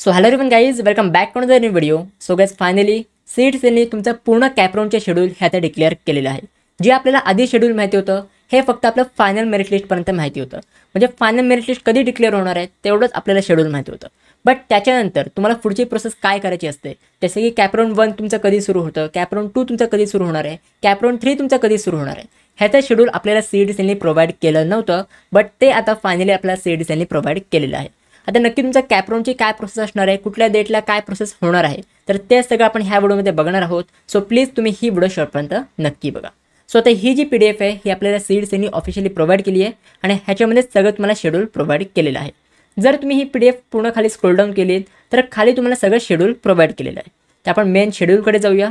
So hello everyone guys, welcome back to another new video. So guys finally CET सेलने तुमचा पूर्ण कॅपराउंडचे schedule हे आता डिक्लेअर केलेलं आहे. जे आपल्याला आधी शेड्यूल माहिती होतं हे फक्त आपलं फायनल मेरिट लिस्टपर्यंत माहिती होतं. म्हणजे फायनल मेरिट लिस्ट कधी डिक्लेअर होणार आहे तेवढंच आपल्याला शेड्यूल माहिती होतं. बट त्याच्यानंतर तुम्हाला पुढची प्रोसेस काय करायची असते, जसे की कॅपराउंड 1 तुमचं कधी सुरू होतं, कॅपराउंड 2 तुमचं कधी सुरू होणार आहे, कॅपराउंड 3 तुमचं कधी सुरू होणार आहे, ह्याचं शेड्यूल आपल्याला सीड सेलने प्रोव्हाइड केलं नव्हतं. बट ते आता फायनली आपल्याला सीड सेलने प्रोव्हाइड केलेलं आहे. आता नक्की तुमचा कॅपराउंडची काय प्रोसेस असणार आहे, कुठल्या डेटला काय प्रोसेस होणार आहे, तर ते सगळं आपण ह्या व्हिडिओमध्ये बघणार आहोत. सो प्लीज तुम्ही ही व्हिडिओ शेवटपर्यंत नक्की बघा. सो आता ही जी PDF आहे ही आपल्याला सीड सेलने ऑफिशियली प्रोव्हाइड केली आहे आणि ह्याच्यामध्ये सगळं तुम्हाला शेड्यूल प्रोव्हाइड केलेलं आहे. जर तुम्ही ही PDF पूर्ण खाली स्क्रोल डाऊन केलीत तर खाली तुम्हाला सगळं शेड्यूल प्रोव्हाइड केलेलं आहे. तर आपण मेन शेड्यूलकडे जाऊया.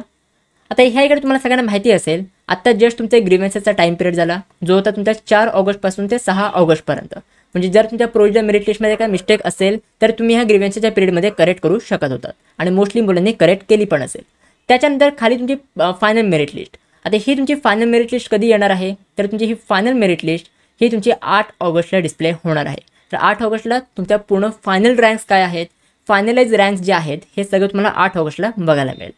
आता ह्या इकडे तुम्हाला सगळ्यांना माहिती असेल, आता जस्ट तुमचा ग्रीव्हन्सेसचा टाइम पिरियड झाला जो होता तुमच्या 4 ऑगस्टपासून ते 6 ऑगस्टपर्यंत. म्हणजे जर तुमच्या प्रोविजनल मेरिट लिस्टमध्ये काय मिस्टेक असेल तर तुम्ही ह्या ग्रीव्हन्सच्या पिरियडमध्ये करेक्ट करू शकत होतात आणि मोस्टली मुलांनी करेक्ट केली पण असेल. त्याच्यानंतर खाली तुमची फायनल मेरिट लिस्ट. आता ही तुमची फायनल मेरिट लिस्ट कधी येणार आहे, तर तुमची ही फायनल मेरिट लिस्ट ही तुमची 8 ऑगस्टला डिस्प्ले होणार आहे. तर 8 ऑगस्टला तुमच्या पूर्ण फायनल रँक्स काय आहेत, फायनलाइज रँक्स जे आहेत हे सगळं तुम्हाला 8 ऑगस्टला बघायला मिळेल.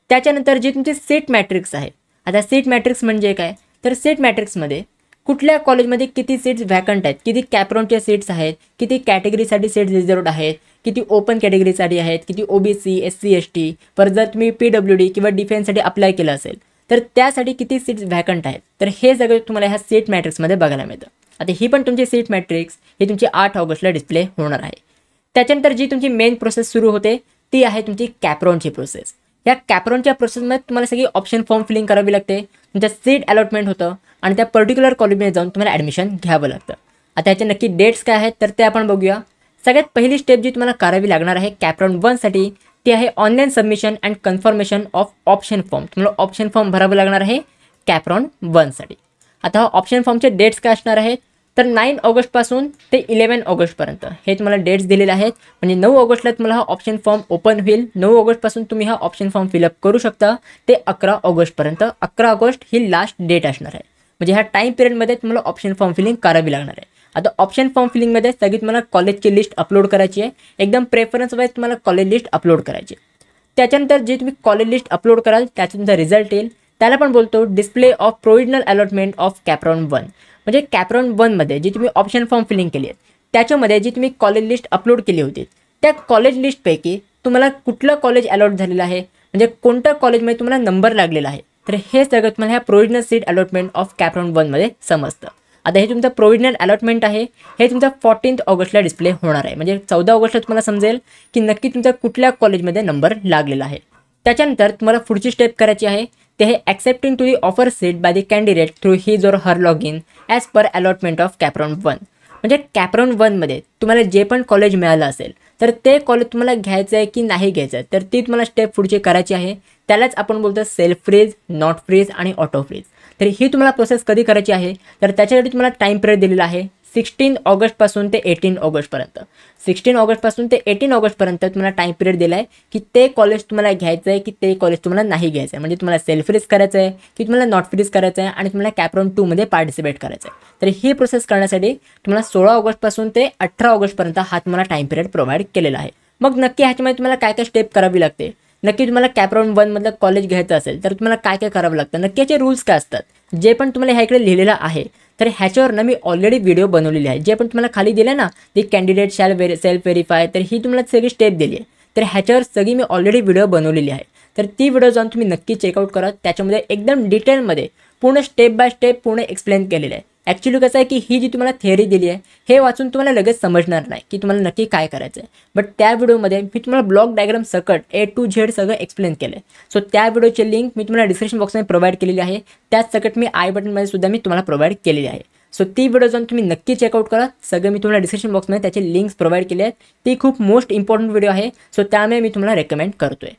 त्याच्यानंतर जी तुमची सीट मॅट्रिक्स आहे. आता सीट मॅट्रिक्स म्हणजे काय, तर सीट मॅट्रिक्समध्ये कुठल्या कॉलेजमध्ये किती सीट्स व्हॅकंट आहेत, किती कॅपराउंडच्या सीट्स आहेत, किती कॅटेगरीसाठी सीट्स रिझर्वड आहेत, किती ओपन कॅटेगरीसाठी आहेत, किती OBC SC ST, परत जर तुम्ही PWD किंवा डिफेन्ससाठी अप्लाय केलं असेल तर त्यासाठी किती सीट्स व्हॅकंट आहेत, तर हे सगळं तुम्हाला ह्या सीट मॅट्रिक्समध्ये बघायला मिळतं. आता ही पण तुमची सीट मॅट्रिक्स ही तुमची 8 ऑगस्टला डिस्प्ले होणार आहे. त्याच्यानंतर जी तुमची मेन प्रोसेस सुरू होते ती आहे तुमची कॅपराउंडची प्रोसेस. या कॅपराउंडच्या प्रोसेसमध्ये तुम्हाला सगळी ऑप्शन फॉर्म फिलिंग करावी लागते, तुमचं सीट अलॉटमेंट होतं आणि त्या पर्टिक्युलर कॉलेजमध्ये जाऊन तुम्हाला ॲडमिशन घ्यावं लागतं. आता याचे नक्की डेट्स काय आहेत तर ते आपण बघूया. सगळ्यात पहिली स्टेप जी तुम्हाला करावी लागणार आहे कॅपराउंड 1साठी ती आहे online submission and confirmation of option form. तुम्हाला ऑप्शन फॉर्म भरावं लागणार आहे कॅपराउंड 1साठी. आता हा ऑप्शन फॉर्मचे डेट्स काय असणार आहेत, तर 9 ऑगस्टपासून ते 11 ऑगस्टपर्यंत हे तुम्हाला डेट्स दिलेले आहेत. म्हणजे 9 ऑगस्टला तुम्हाला हा ऑप्शन फॉर्म ओपन होईल. 9 ऑगस्टपासून तुम्ही हा ऑप्शन फॉर्म फिलअप करू शकता ते 11 ऑगस्टपर्यंत. 11 ऑगस्ट ही लास्ट डेट असणार आहे. म्हणजे ह्या टाईम पिरियडमध्ये तुम्हाला ऑप्शन फॉर्म फिलिंग करावी लागणार आहे. आता ऑप्शन फॉर्म फिलिंगमध्ये सगळी तुम्हाला कॉलेजची लिस्ट अपलोड करायची आहे. एकदम प्रेफरन्स वाईज तुम्हाला कॉलेज लिस्ट अपलोड करायची आहे. त्याच्यानंतर जे तुम्ही कॉलेज लिस्ट अपलोड कराल त्याचा तुमचा रिझल्ट येईल. त्याला पण बोलतो display of provisional allotment of CAP round 1. म्हणजे कॅपराउंड 1मध्ये जी तुम्ही ऑप्शन फॉर्म फिलिंग केली आहे त्याच्यामध्ये जी तुम्ही कॉलेज लिस्ट अपलोड केली होती त्या कॉलेज लिस्टपैकी तुम्हाला कुठलं कॉलेज अलॉट झालेलं आहे, म्हणजे कोणत्या कॉलेजमध्ये तुम्हाला नंबर लागलेला आहे, तर हे सगळं तुम्हाला ह्या provisional seat allotment of CAP round 1मध्ये समजतं. आता हे तुमचं प्रोविजनल अलॉटमेंट आहे हे तुमचं 14 ऑगस्टला डिस्प्ले होणार आहे. म्हणजे 14 ऑगस्टला तुम्हाला समजेल की नक्की तुमच्या कुठल्या कॉलेजमध्ये नंबर लागलेला आहे. त्याच्यानंतर तुम्हाला पुढची स्टेप करायची आहे ते हे accepting to the offer seat by the candidate through his or her log in as per allotment of CAP round 1. म्हणजे कॅपराउंड 1मध्ये तुम्हाला जे पण कॉलेज मिळालं असेल तर ते कॉलेज तुम्हाला घ्यायचं आहे की नाही घ्यायचं आहे, तर ती तुम्हाला स्टेप पुढची करायची आहे. त्यालाच आपण बोलतो सेल्फ फ्रीज, नॉट फ्रीज आणि ऑटो फ्रीज. तर ही तुम्हाला प्रोसेस कधी करायची आहे, तर त्याच्यासाठी तुम्हाला टाईम पिरियड दिलेला आहे 16 ऑगस्टपासून ते 18 ऑगस्टपर्यंत. 16 ऑगस्टपासून ते 18 ऑगस्टपर्यंत तुम्हाला टाईम पिरियड दिला आहे की ते कॉलेज तुम्हाला घ्यायचं आहे की ते कॉलेज तुम्हाला नाही घ्यायचं आहे. म्हणजे तुम्हाला सेल्फ फ्रीज करायचं आहे की तुम्हाला नॉट फ्रीज करायचं आहे आणि तुम्हाला कॅपराउंड 2मध्ये पार्टिसिपेट करायचं आहे. तर ही प्रोसेस करण्यासाठी तुम्हाला 16 ऑगस्टपासून ते 18 ऑगस्टपर्यंत हा तुम्हाला टाईम पिरियड प्रोव्हाइड केलेला आहे. मग नक्की ह्याच्यामध्ये तुम्हाला काय काय स्टेप करावी लागते, नक्की तुम्हाला कॅपराउंड 1मधलं कॉलेज घ्यायचं असेल तर तुम्हाला काय काय करावं लागतं, नक्की याचे रूल्स काय असतात जे पण तुम्हाला ह्या इकडे लिहिलेलं आहे. तर ह्याच्यावर ना मी ऑलरेडी व्हिडिओ बनवलेली आहे. जे पण तुम्हाला खाली दिलं ना दी कॅन्डिडेट शॅल सेल्फ व्हेरीफाय, तर ही तुम्हाला सगळी स्टेप दिली आहे. तर ह्याच्यावर सगळी मी ऑलरेडी व्हिडिओ बनवलेली आहे. तर ती व्हिडिओ जाऊन तुम्ही नक्की चेकआउट करा. त्याच्यामध्ये एकदम डिटेलमध्ये पूर्ण स्टेप बाय स्टेप पूर्ण एक्सप्लेन केलेलं आहे. ॲक्च्युली कसं आहे की ही जी तुम्हाला थिअरी दिली आहे हे वाचून तुम्हाला लगेच समजणार नाही की तुम्हाला नक्की काय करायचं आहे. बट त्या व्हिडिओमध्ये मी तुम्हाला ब्लॉक डायग्राम सकट A to Z सगळं एक्सप्लेन केलं आहे. सो त्या व्हिडिओची लिंक मी तुम्हाला डिस्क्रिप्शन बॉक्समध्ये प्रोव्हाइड केलेली आहे. त्याच सकट मी आय बटनमध्ये सुद्धा मी तुम्हाला प्रोव्हाइड केलेली आहे. सो ती व्हिडिओ जाऊन तुम्ही नक्की चेकआउट करा. सगळं मी तुम्हाला डिस्क्रिप्शन बॉक्समध्ये त्याचे लिंक्स प्रोव्हाइड केले आहेत. ती खूप मोस्ट इम्पॉर्टंट व्हिडिओ आहे. सो त्यामुळे मी तुम्हाला रेकमेंड करतो आहे.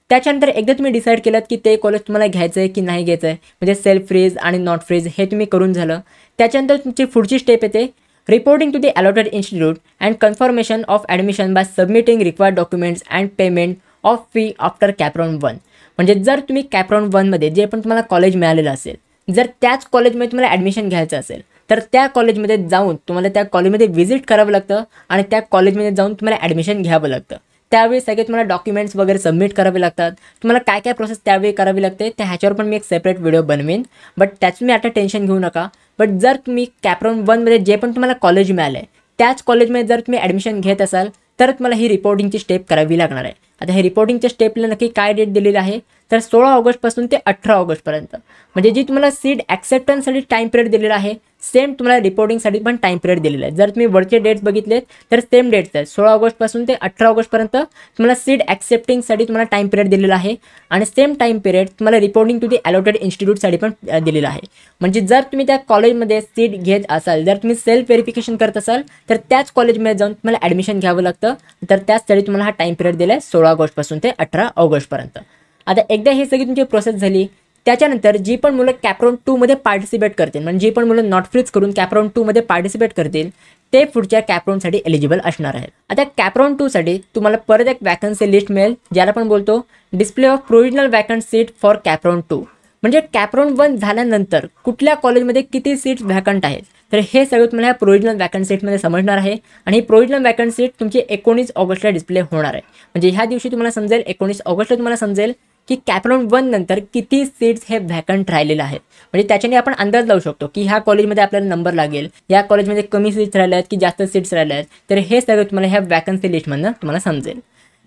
त्याच्यानंतर एकदा तुम्ही डिसाईड केलात की ते कॉलेज तुम्हाला घ्यायचं आहे की नाही घ्यायचं आहे, म्हणजे सेल्फ फ्रीज आणि नॉट फ्रीज हे तुम्ही करून झालं. त्याच्यानंतर तुमची पुढची स्टेप येते reporting to the allotted institute and confirmation of admission by submitting required documents and payment of fee after CAP round 1. म्हणजे जर तुम्ही कॅपराउंड 1मध्ये जे पण तुम्हाला कॉलेज मिळालेलं असेल, जर त्याच कॉलेजमध्ये तुम्हाला ॲडमिशन घ्यायचं असेल तर त्या कॉलेजमध्ये जाऊन तुम्हाला त्या कॉलेजमध्ये व्हिजिट करावं लागतं आणि त्या कॉलेजमध्ये जाऊन तुम्हाला ॲडमिशन घ्यावं लागतं. त्यावेळी सगळे तुम्हाला डॉक्युमेंट्स वगैरे सबमिट करावे लागतात. तुम्हाला काय काय प्रोसेस त्यावेळी करावी लागते त्या ह्याच्यावर पण मी एक सेपरेट व्हिडिओ बनवेन. बट त्याचं मी आता टेन्शन घेऊ नका. बट जर तुम्ही कॅप्रॉन 1मध्ये जे पण तुम्हाला कॉलेज मिळालं आहे त्याच कॉलेजमध्ये जर तुम्ही ॲडमिशन घेत असाल तर तुम्हाला ही रिपोर्टिंगची स्टेप करावी लागणार आहे. आता हे रिपोर्टिंगच्या स्टेपला नक्की काय डेट दिलेली आहे तर 16 ऑगस्टपासून ते 18 ऑगस्टपर्यंत. म्हणजे जी तुम्हाला सीट ॲक्सेप्टन्ससाठी टाईम पिरियड दिलेला आहे सेम तुम्हाला रिपोर्टिंगसाठी पण टाईम पिरियड दिलेला आहे. जर तुम्ही वरचे डेट्स बघितलेत तर सेम डेट्स आहेत. 16 ऑगस्टपासून ते 18 ऑगस्टपर्यंत तुम्हाला सीट ॲक्सेप्टिंगसाठी तुम्हाला टाईम पिरियड दिलेला आहे आणि सेम टाईम पिरियड तुम्हाला रिपोर्टिंग टू दी अलॉटेड इन्स्टिट्यूटसाठी पण दिलेला आहे. म्हणजे जर तुम्ही त्या कॉलेजमध्ये सीट घेत असाल, जर तुम्ही सेल्फ व्हेरिफिकेशन करत असाल तर त्याच कॉलेजमध्ये जाऊन तुम्हाला ॲडमिशन घ्यावं लागतं. तर त्याचसाठी तुम्हाला हा टाईम पिरियड दिला आहे 16 ऑगस्टपासून ते 18 ऑगस्टपर्यंत. आता एकदा ही सगळी तुमची प्रोसेस झाली त्याच्यानंतर जी पण मुलं कॅप्रॉन 2मध्ये पार्टिसिपेट करतील म्हणजे जी पण मुलं नॉट फ्रीज करून कॅप्रॉन 2मध्ये पार्टिसिपेट करतील ते पुढच्या कॅप्रॉनसाठी एलिजिबल असणार आहेत. आता कॅप्रॉन 2साठी तुम्हाला परत एक वॅकन्सी लिस्ट मिळेल ज्याला आपण बोलतो display of provisional vacant seat for CAP round 2. म्हणजे कॅप्रॉन 1 झाल्यानंतर कुठल्या कॉलेजमध्ये किती सीट्स व्हॅकंट आहेत तर हे सगळं तुम्हाला ह्या प्रोव्हिजनल वॅकंट सीटमध्ये समजणार आहे. आणि ही प्रोव्हिजनल वॅकंट सीट तुमची 19 ऑगस्टला डिस्प्ले होणार आहे. म्हणजे ह्या दिवशी तुम्हाला समजेल 19 ऑगस्टला तुम्हाला समजेल की कॅप्रॉन 1 नंतर किती सीट्स हे व्हॅकंट राहिलेले आहेत. म्हणजे त्याच्याने आपण अंदाज लावू शकतो की ह्या कॉलेजमध्ये आपल्याला नंबर लागेल, या कॉलेजमध्ये कमी सीट्स राहिल्या आहेत की जास्त सीट्स राहिल्या आहेत. तर हे सगळं तुम्हाला ह्या वॅकन्सी लिस्टमधनं तुम्हाला समजेल.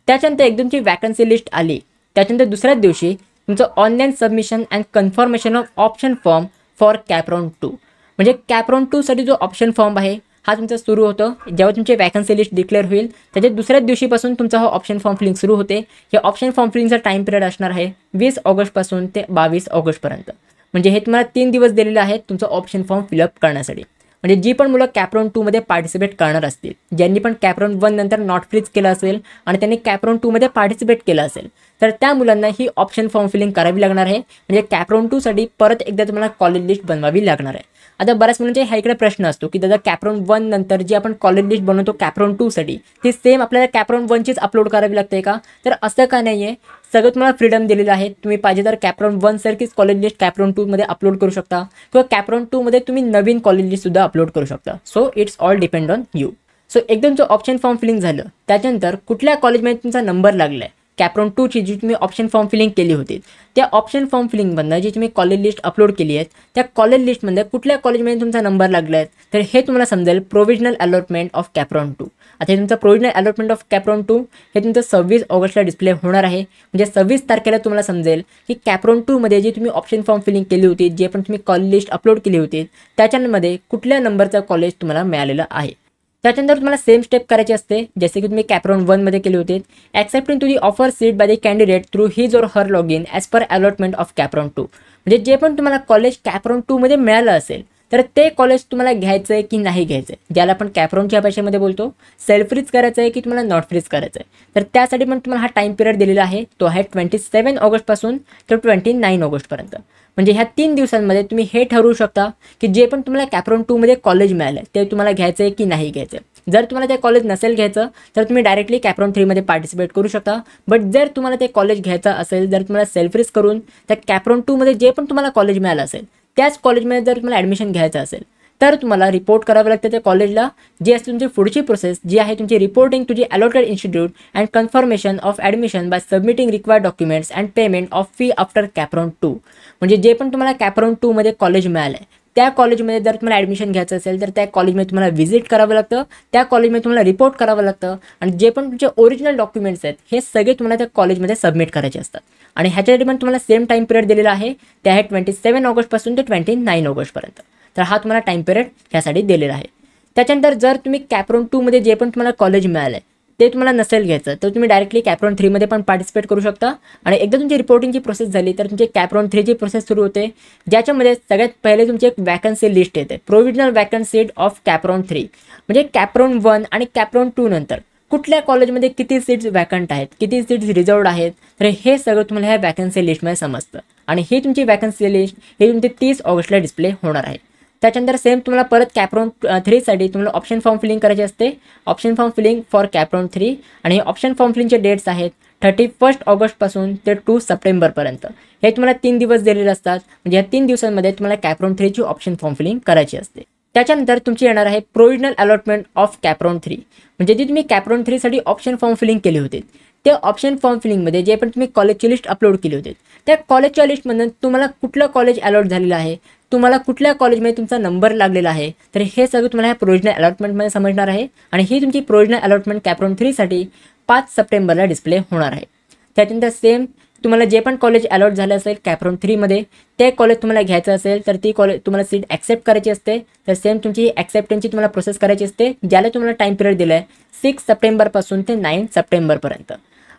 त्याच्यानंतर एकदम तुमची वॅकन्सी लिस्ट आली त्याच्यानंतर दुसऱ्याच दिवशी तुमचं online submission and confirmation of option form for CAP round 2. म्हणजे कॅप्रॉन 2साठी जो ऑप्शन फॉर्म आहे हा तुमचा सुरू होतं जेव्हा तुमची वॅकन्सी लिस्ट डिक्लेअर होईल त्याच्या दुसऱ्याच दिवशीपासून तुमचा हा ऑप्शन फॉर्म फिलिंग सुरू होते. हे ऑप्शन फॉर्म फिलिंगचा टाईम पिरियड असणार आहे 20 ऑगस्टपासून ते 22 ऑगस्टपर्यंत. म्हणजे हे तुम्हाला 3 दिवस दिलेले आहेत तुमचं ऑप्शन फॉर्म फिलअप करण्यासाठी. म्हणजे जी पण मुलं कॅप्रॉन 2मध्ये पार्टिसिपेट करणार असतील, ज्यांनी पण कॅप्रॉन 1 नंतर नॉट फ्रीज केलं असेल आणि त्यांनी कॅप्रॉन 2मध्ये पार्टिसिपेट केलं असेल तर त्या मुलांना ही ऑप्शन फॉर्म फिलिंग करावी लागणार आहे. म्हणजे कॅप्रॉन 2साठी परत एकदा तुम्हाला कॉलेज लिस्ट बनवावी लागणार आहे. आता बऱ्याच मुलांचे ह्या इकडे प्रश्न असतो की दादा कॅप्रॉन 1 नंतर जी आपण कॉलेज लिस्ट बनवतो कॅप्रॉन 2साठी ती सेम आपल्याला कॅप्रॉन 1चीच अपलोड करावी लागते का तर असं का नाही आहे. सगळं तुम्हाला फ्रीडम दिलेलं आहे. तुम्ही पाहिजे तर कॅप्रॉन 1 सारखीच कॉलेज लिस्ट कॅप्रॉन 2मध्ये अपलोड करू शकता किंवा कॅप्रॉन 2मध्ये तुम्ही नवीन कॉलेज लिस्टसुद्धा अपलोड करू शकता. So it's all depend on you. So एकदम जो ऑप्शन फॉर्म फिलिंग झालं त्याच्यानंतर कुठल्या कॉलेजमध्ये तुमचा नंबर लागला आहे कॅप्रॉन 2ची जी तुम्ही ऑप्शन फॉर्म फिलिंग केली होती त्या ऑप्शन फॉर्म फिलिंगमधनं जी तुम्ही कॉलेज लिस्ट अपलोड केली आहे त्या कॉलेज लिस्टमध्ये कुठल्या कॉलेजमध्ये तुमचा नंबर लागला आहे तर हे तुम्हाला समजेल प्रोव्हिजनल अलॉटमेंट ऑफ कॅप्रॉन 2. आता हे तुमचं प्रोव्हिजनल अलॉटमेंट ऑफ कॅप्रॉन 2 हे तुमचं 26 ऑगस्टला डिस्प्ले होणार आहे. म्हणजे 26 तारखेला तुम्हाला समजेल की कॅप्रॉन 2मध्ये जी तुम्ही ऑप्शन फॉर्म फिलिंग केली होती जे पण तुम्ही कॉलेज लिस्ट अपलोड केली होती त्याच्यामध्ये कुठल्या नंबरचा कॉलेज तुम्हाला मिळालेला आहे. त्याच्यानंतर तुम्हाला सेम स्टेप करायची असते जसे की तुम्ही कॅप्रॉन 1मध्ये केले होते. Accepting to the offer seat by the candidate through his or her log in as per allotment of CAP round 2. म्हणजे जे पण तुम्हाला कॉलेज कॅप्रॉन 2मध्ये मिळालं असेल तर ते कॉलेज तुम्हाला घ्यायचं आहे की नाही घ्यायचं आहे, ज्याला आपण कॅप्रॉनच्या भाषेमध्ये बोलतो सेल्फ फ्रीज करायचं आहे की तुम्हाला नॉट फ्रीज करायचं आहे. तर त्यासाठी पण तुम्हाला हा टाईम पिरियड दिलेला आहे. तो आहे 27 ऑगस्टपासून तर 29 ऑगस्टपर्यंत. म्हणजे ह्या 3 दिवसांमध्ये तुम्ही हे ठरवू शकता की जे पण तुम्हाला कॅप्रॉन 2मध्ये कॉलेज मिळालं ते तुम्हाला घ्यायचं आहे की नाही घ्यायचं आहे. जर तुम्हाला ते कॉलेज नसेल घ्यायचं तर तुम्ही डायरेक्टली कॅप्रॉन 3मध्ये पार्टिसिपेट करू शकता. बट जर तुम्हाला ते कॉलेज घ्यायचं असेल, जर तुम्हाला सेल्फ फ्रीज करून त्या कॅप्रॉन 2मध्ये जे पण तुम्हाला कॉलेज मिळालं असेल त्याच कॉलेजमध्ये जर तुम्हाला ॲडमिशन घ्यायचं असेल तर तुम्हाला रिपोर्ट करावं लागतं त्या कॉलेजला. जी असते तुमची पुढची प्रोसेस जी आहे तुमची reporting to the allotted institute and confirmation of admission by submitting required documents and payment of fee after CAP round 2. म्हणजे जे पण तुम्हाला कॅप्रॉन 2मध्ये कॉलेज मिळालं आहे त्या कॉलेजमध्ये जर तुम्हाला ॲडमिशन घ्यायचं असेल तर त्या कॉलेजमध्ये तुम्हाला व्हिजिट करावं लागतं, त्या कॉलेजमध्ये तुम्हाला रिपोर्ट करावं लागतं आणि जे पण तुमचे ओरिजिनल डॉक्युमेंट्स आहेत हे सगळे तुम्हाला त्या कॉलेजमध्ये सबमिट करायचे असतात. आणि ह्याच्यासाठी पण तुम्हाला सेम टाईम पिरियड दिलेला आहे ते आहे 27 ऑगस्टपासून ते 29 ऑगस्टपर्यंत. तर हा तुम्हाला टाईम पिरियड ह्यासाठी दिलेला आहे. त्याच्यानंतर जर तुम्ही कॅप्रॉन 2मध्ये जे पण तुम्हाला कॉलेज मिळालं आहे ते तुम्हाला नसेल घ्यायचं तर तुम्ही डायरेक्टली कॅप्रॉन 3मध्ये पण पार्टिसिपेट करू शकता. आणि एकदा तुमची रिपोर्टिंगची प्रोसेस झाली तर तुमची कॅप्रॉन 3ची प्रोसेस सुरू होते ज्याच्यामध्ये सगळ्यात पहिले तुमची एक वॅकन्सी लिस्ट येते provisional vacancy seat of CAP round 3. म्हणजे कॅप्रॉन 1 आणि कॅप्रॉन 2 नंतर कुठल्या कॉलेजमध्ये किती सीट्स वॅकंट आहेत, किती सीट्स रिझर्वड आहेत तर हे सगळं तुम्हाला ह्या वॅकन्सी लिस्टमध्ये समजतं. आणि ही तुमची वॅकन्सी लिस्ट ही तुमची 30 ऑगस्टला डिस्प्ले होणार आहे. त्याच्यानंतर सेम तुम्हाला परत कॅप्रॉन 3साठी तुम्हाला ऑप्शन फॉर्म फिलिंग करायचे असते. Option form filling for CAP round 3 आणि हे ऑप्शन फॉर्म फिलिंगचे डेट्स आहेत 31 ऑगस्टपासून ते 2 सप्टेंबरपर्यंत. हे तुम्हाला 3 दिवस दिलेले असतात. म्हणजे या 3 दिवसांमध्ये तुम्हाला कॅप्रॉन 3ची ऑप्शन फॉर्म फिलिंग करायची असते. त्याच्यानंतर तुमची येणार आहे प्रोविजनल अलॉटमेंट ऑफ कॅपराउंड 3, म्हणजे जे तुम्ही कॅपराउंड 3 साठी ऑप्शन फॉर्म फिलिंग केले होते त्या ऑप्शन फॉर्म फिलिंगमध्ये जे पण तुम्ही कॉलेजची लिस्ट अपलोड केली होती त्या कॉलेजच्या लिस्टमधून तुम्हाला कुठलं कॉलेज अलॉट झालेलं आहे, तुम्हाला कुठल्या कॉलेजमध्ये तुमचा नंबर लागलेला आहे, तर हे सगळं तुम्हाला ह्या प्रोविजनल अलॉटमेंटमध्ये समजणार आहे आणि ही तुमची प्रोविजनल अलॉटमेंट कॅपराउंड 3 साठी 5 सप्टेंबरला डिस्प्ले होणार आहे। त्याच्यानंतर सेम तुम्हाला जे पण कॉलेज अलॉट झालं असेल कॅपराउंड 3 मध्ये ते कॉलेज तुम्हाला घ्यायचं असेल तर ती कॉलेज तुम्हाला सीट ॲक्सेप्ट करायची असते, तर सेम तुमची ॲक्सेप्टन्सची तुम्हाला प्रोसेस करायची असते, ज्याला तुम्हाला टाईम पिरियड दिला आहे 6 सप्टेंबरपासून ते 9 सप्टेंबरपर्यंत।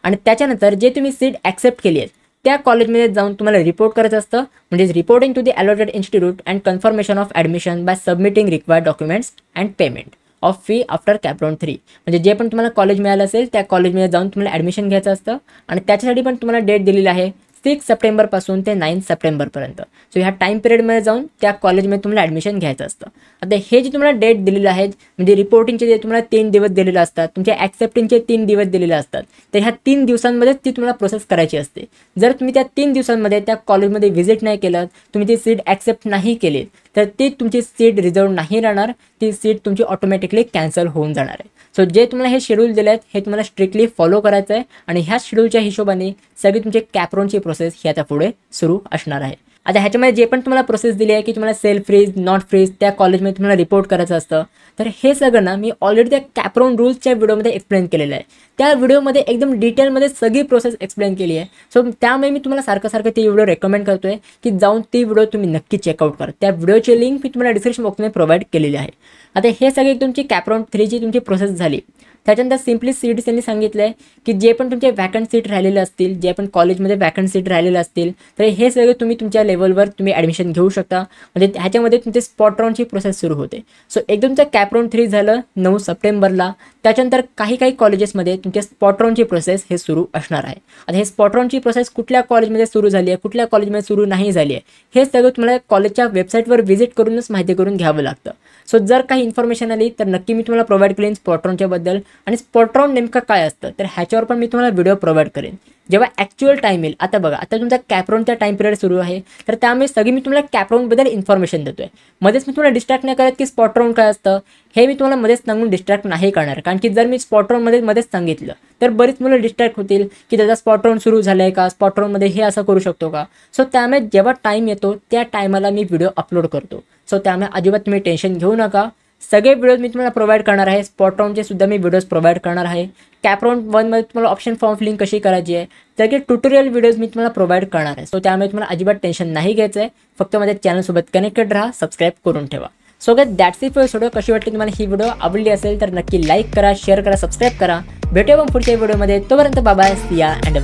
आणि त्याच्यानंतर जे तुम्ही सीट ॲक्सेप्ट केली आहे त्या कॉलेजमध्ये जाऊन तुम्हाला रिपोर्ट करायचं असतं, म्हणजे reporting to the allotted institute and confirmation of admission by submitting required documents and payment of fee after CAP round 3, म्हणजे जे पण तुम्हाला कॉलेज मिळालं असेल त्या कॉलेजमध्ये जाऊन तुम्हाला ॲडमिशन घ्यायचं असतं आणि त्याच्यासाठी पण तुम्हाला डेट दिलेली आहे 6 सप्टेंबरपासून ते 9 सप्टेंबरपर्यंत। सो ह्या टाईम पिरियडमध्ये जाऊन त्या कॉलेजमध्ये तुम्हाला ॲडमिशन घ्यायचं असतं। आता हे जे तुम्हाला डेट दिलेले आहेत म्हणजे रिपोर्टिंगचे जे तुम्हाला 3 दिवस दिलेले असतात, तुमच्या ॲक्सेप्टिंगचे 3 दिवस दिलेले असतात, तर ह्या 3 दिवसांमध्येच ती तुम्हाला प्रोसेस करायची असते। जर तुम्ही त्या 3 दिवसांमध्ये त्या कॉलेजमध्ये व्हिजिट नाही केलं, तुम्ही ती सीट ॲक्सेप्ट नाही केली, तर ती तुमची सीट रिझर्व नाही राहणार, ती सीट तुमची ऑटोमॅटिकली कॅन्सल होऊन जाणार आहे। सो जे तुम्हाला हे शेड्यूल दिले आहेत हे तुम्हाला स्ट्रिक्टली फॉलो करायचं आहे आणि ह्या शेड्यूलच्या हिशोबाने सगळी तुमची कॅपराउंडची प्रोसेस ही आता पुढे सुरू असणार आहे। आता ह्याच्यामध्ये जे पण तुम्हाला प्रोसेस दिली आहे की तुम्हाला सेल्फ फ्रीज नॉट फ्रीज त्या कॉलेजमध्ये तुम्हाला रिपोर्ट करायचं असतं, तर हे सगळं ना मी ऑलरेडी त्या कॅपराउंड रूल्सच्या व्हिडिओमध्ये एक्सप्लेन केलेलं आहे। त्या व्हिडिओमध्ये एकदम डिटेलमध्ये सगळी प्रोसेस एक्सप्लेन केली आहे। सो त्यामुळे मी तुम्हाला सारखं ती व्हिडिओ रेकमेंड करतोय की जाऊन ती व्हिडिओ तुम्ही नक्की चेकआउट करा। त्या व्हिडिओची लिंक मी तुम्हाला डिस्क्रिप्शन बॉक्समध्ये प्रोव्हाइड केलेली आहे। आता हे सगळे तुमची कॅपराउंड 3ची तुमची प्रोसेस झाली। त्याच्यानंतर सिम्पली सीट्स यांनी सांगितलं आहे की जे पण तुमचे वॅकंट सीट राहिलेले असतील, जे पण कॉलेजमध्ये वॅकंट सीट राहिलेले असतील, तर हे सगळे तुम्ही तुमच्या लेवलवर तुम्ही ॲडमिशन घेऊ शकता, म्हणजे ह्याच्यामध्ये तुमचे स्पॉट राऊंडची प्रोसेस सुरू होते। सो एकदम तुमचं कॅपराउंड 3 झालं 9 सप्टेंबरला, त्याच्यानंतर काही कॉलेजेसमध्ये तुमच्या स्पॉट राऊंडची प्रोसेस हे सुरू असणार आहे। आता हे स्पॉट राऊंडची प्रोसेस कुठल्या कॉलेजमध्ये सुरू झाली आहे, कुठल्या कॉलेजमध्ये सुरू नाही झाली आहे, हे सगळं तुम्हाला कॉलेजच्या वेबसाईटवर व्हिजिट करूनच माहिती करून घ्यावं लागतं। सो जर काही इन्फॉर्मेशन आली तर नक्की मी तुम्हाला प्रोव्हाइड करेन स्पॉट राऊंडच्या बद्दल, आणि स्पॉट राऊंड नेमकं काय असतं तर ह्याच्यावर पण मी तुम्हाला व्हिडिओ प्रोव्हाइड करेन जेव्हा ॲक्च्युअल टाईम येईल। आता बघा, आता तुमचा कॅपराउंडचा टाईम पिरियड सुरू आहे, तर त्यामुळे सगळी मी तुम्हाला कॅपराउंडबद्दल इन्फॉर्मेशन देतोय। मध्येच मी तुम्हाला डिस्ट्रॅक्ट नाही करत की स्पॉट राऊंड काय असतं, हे मी तुम्हाला मध्येच सांगून डिस्ट्रॅक्ट नाही करणार, कारण की जर मी स्पॉट राऊंडमध्ये मध्येच सांगितलं तर बरीच मुलं डिस्ट्रॅक्ट होतील की त्याचा स्पॉट राऊंड सुरू झाला आहे का, स्पॉट राऊंडमध्ये हे असं करू शकतो का। सो त्यामुळे जेव्हा टाईम येतो त्या टायमाला मी व्हिडिओ अपलोड करतो। सो त्यामुळे अजिबात तुम्ही टेन्शन घेऊ नका, सगळे व्हिडिओज मी तुम्हाला प्रोव्हाइड करणार आहे। स्पॉट राऊंडचे सुद्धा मी व्हिडिओज प्रोव्हाइड करणार आहे। कॅपराउंड 1 मध्ये तुम्हाला ऑप्शन फॉर्म फिलिंग कशी करायची आहे सगळे ट्युटोरियल व्हिडिओज मी तुम्हाला प्रोव्हाइड करणार आहे। सो त्यामुळे तुम्हाला अजिबात टेन्शन नाही घ्यायचं आहे, फक्त माझ्या चॅनलसोबत कनेक्टेड राहा, सबस्क्राईब करून ठेवा। So guys that's it for video. कशी वाटली तुम्हाला ही व्हिडिओ, आवडली असेल तर नक्की लाईक करा, शेअर करा, सबस्क्राईब करा। भेटूया मग पुढच्या व्हिडिओमध्ये, तोपर्यंत बाय बाय, सी या अँड